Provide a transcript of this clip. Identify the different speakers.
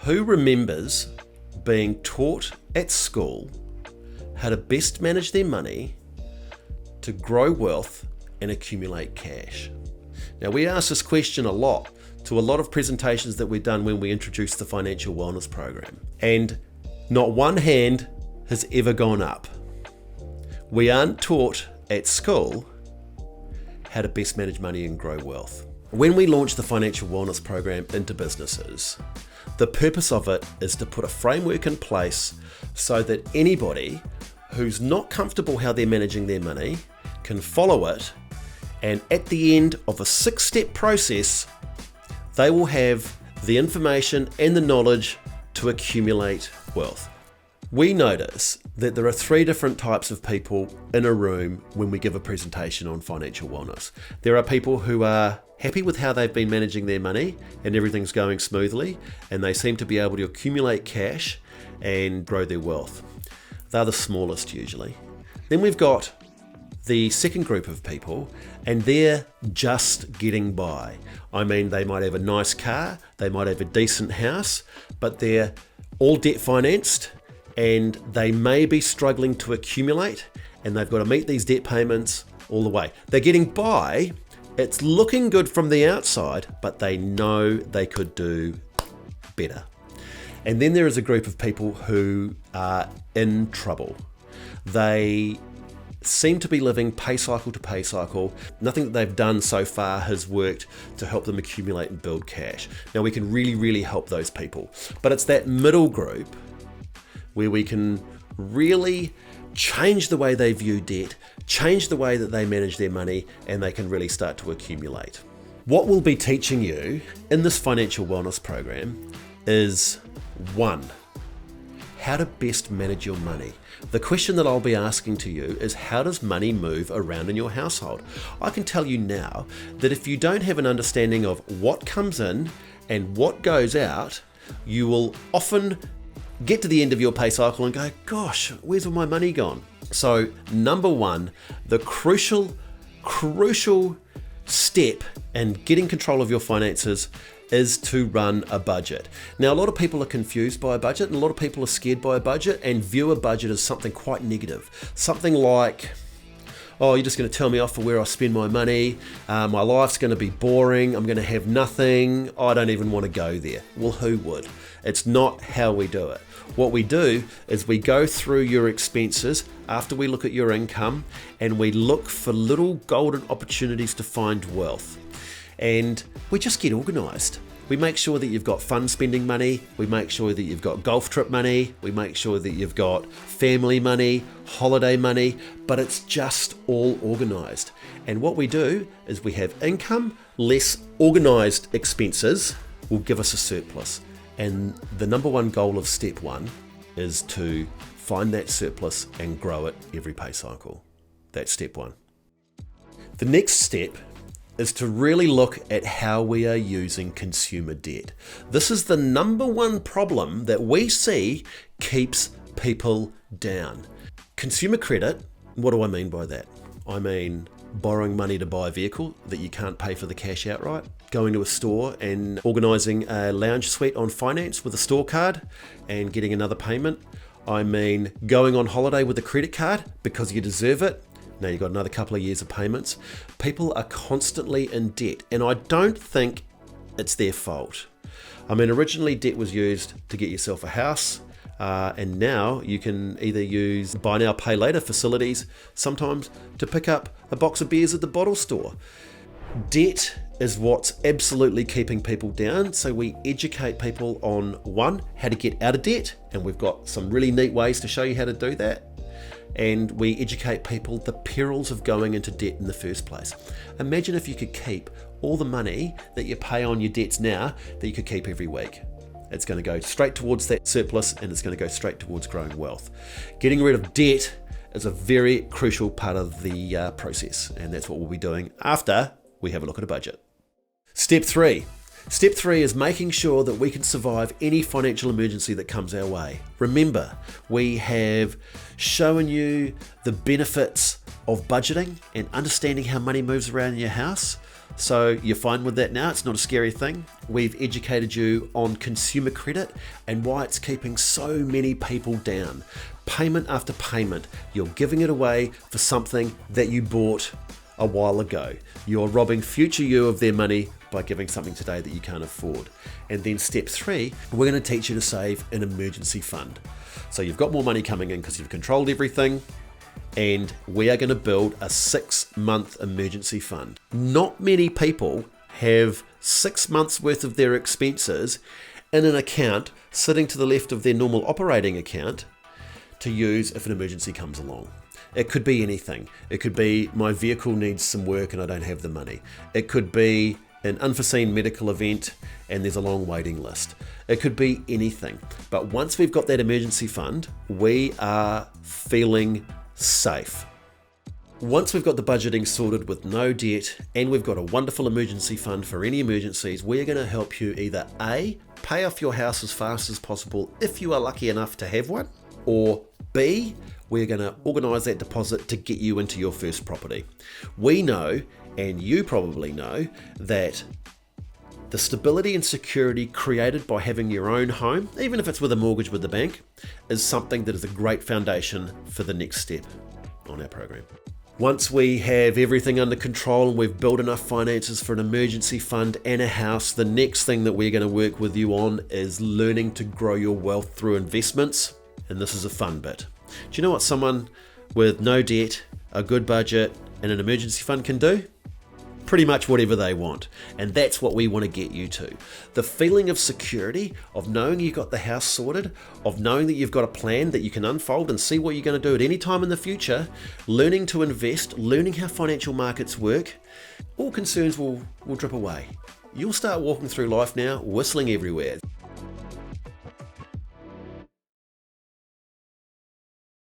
Speaker 1: Who remembers being taught at school how to best manage their money to grow wealth and accumulate cash? Now, we ask this question a lot to a lot of presentations that we've done when we introduced the Financial Wellness Program, and not one hand has ever gone up. We aren't taught at school how to best manage money and grow wealth. When we launched the Financial Wellness Program into businesses, the purpose of it is to put a framework in place so that anybody who's not comfortable how they're managing their money can follow it, and at the end of a 6-step process, they will have the information and the knowledge to accumulate wealth. We notice that there are 3 different types of people in a room when we give a presentation on financial wellness. There are people who are happy with how they've been managing their money and everything's going smoothly, and they seem to be able to accumulate cash and grow their wealth. They're the smallest usually. Then we've got the second group of people, and they're just getting by. I mean, they might have a nice car, they might have a decent house, but they're all debt financed and they may be struggling to accumulate, and they've got to meet these debt payments all the way. They're getting by, it's looking good from the outside, but they know they could do better. And then there is a group of people who are in trouble. They seem to be living pay cycle to pay cycle. Nothing that they've done so far has worked to help them accumulate and build cash. Now, we can really help those people, but it's that middle group where we can really change the way they view debt, change the way that they manage their money, and they can really start to accumulate. What we'll be teaching you in this Financial Wellness Program is 1, how to best manage your money. The question that I'll be asking to you is, how does money move around in your household? I can tell you now that if you don't have an understanding of what comes in and what goes out, you will often get to the end of your pay cycle and go, gosh, where's all my money gone? So number 1, the crucial step in getting control of your finances is to run a budget. Now, a lot of people are confused by a budget, and a lot of people are scared by a budget and view a budget as something quite negative. Something like, oh, you're just going to tell me off for where I spend my money. My life's going to be boring. I'm going to have nothing. I don't even want to go there. Well, who would? It's not how we do it. What we do is we go through your expenses after we look at your income, and we look for little golden opportunities to find wealth. And we just get organised. We make sure that you've got fun spending money. We make sure that you've got golf trip money. We make sure that you've got family money, holiday money, but it's just all organised. And what we do is we have income less organised expenses will give us a surplus. And the number 1 goal of step 1 is to find that surplus and grow it every pay cycle. That's step 1. The next step is to really look at how we are using consumer debt. This is the number 1 problem that we see keeps people down. Consumer credit, what do I mean by that? I mean borrowing money to buy a vehicle that you can't pay for the cash outright, going to a store and organising a lounge suite on finance with a store card and getting another payment. I mean going on holiday with a credit card because you deserve it. Now you've got another couple of years of payments. People are constantly in debt, and I don't think it's their fault. I mean, originally debt was used to get yourself a house, and now you can either use buy now, pay later facilities, sometimes to pick up a box of beers at the bottle store. Debt is what's absolutely keeping people down, so we educate people on 1, how to get out of debt, and we've got some really neat ways to show you how to do that. And we educate people the perils of going into debt in the first place. Imagine if you could keep all the money that you pay on your debts now that you could keep every week. It's going to go straight towards that surplus, and it's going to go straight towards growing wealth. Getting rid of debt is a very crucial part of the process, and that's what we'll be doing after we have a look at a budget. Step 3. Step 3 is making sure that we can survive any financial emergency that comes our way. Remember, we have shown you the benefits of budgeting and understanding how money moves around in your house. So you're fine with that now. It's not a scary thing. We've educated you on consumer credit and why it's keeping so many people down. Payment after payment, you're giving it away for something that you bought a while ago. You're robbing future you of their money by giving something today that you can't afford. And then step 3, we're going to teach you to save an emergency fund. So you've got more money coming in because you've controlled everything, and we are going to build a 6-month emergency fund. Not many people have 6 months worth of their expenses in an account sitting to the left of their normal operating account to use if an emergency comes along. It could be anything. It could be my vehicle needs some work and I don't have the money. It could be an unforeseen medical event and there's a long waiting list. It could be anything. But once we've got that emergency fund, we are feeling safe. Once we've got the budgeting sorted with no debt and we've got a wonderful emergency fund for any emergencies, we're going to help you either A, pay off your house as fast as possible if you are lucky enough to have one, or B, we're going to organise that deposit to get you into your first property. We know, and you probably know, that the stability and security created by having your own home, even if it's with a mortgage with the bank, is something that is a great foundation for the next step on our program. Once we have everything under control and we've built enough finances for an emergency fund and a house, the next thing that we're going to work with you on is learning to grow your wealth through investments. And this is a fun bit. Do you know what someone with no debt, a good budget, and an emergency fund can do? Pretty much whatever they want. And that's what we want to get you to. The feeling of security, of knowing you got the house sorted, of knowing that you've got a plan that you can unfold and see what you're going to do at any time in the future, learning to invest, learning how financial markets work, all concerns will drip away. You'll start walking through life now, whistling everywhere.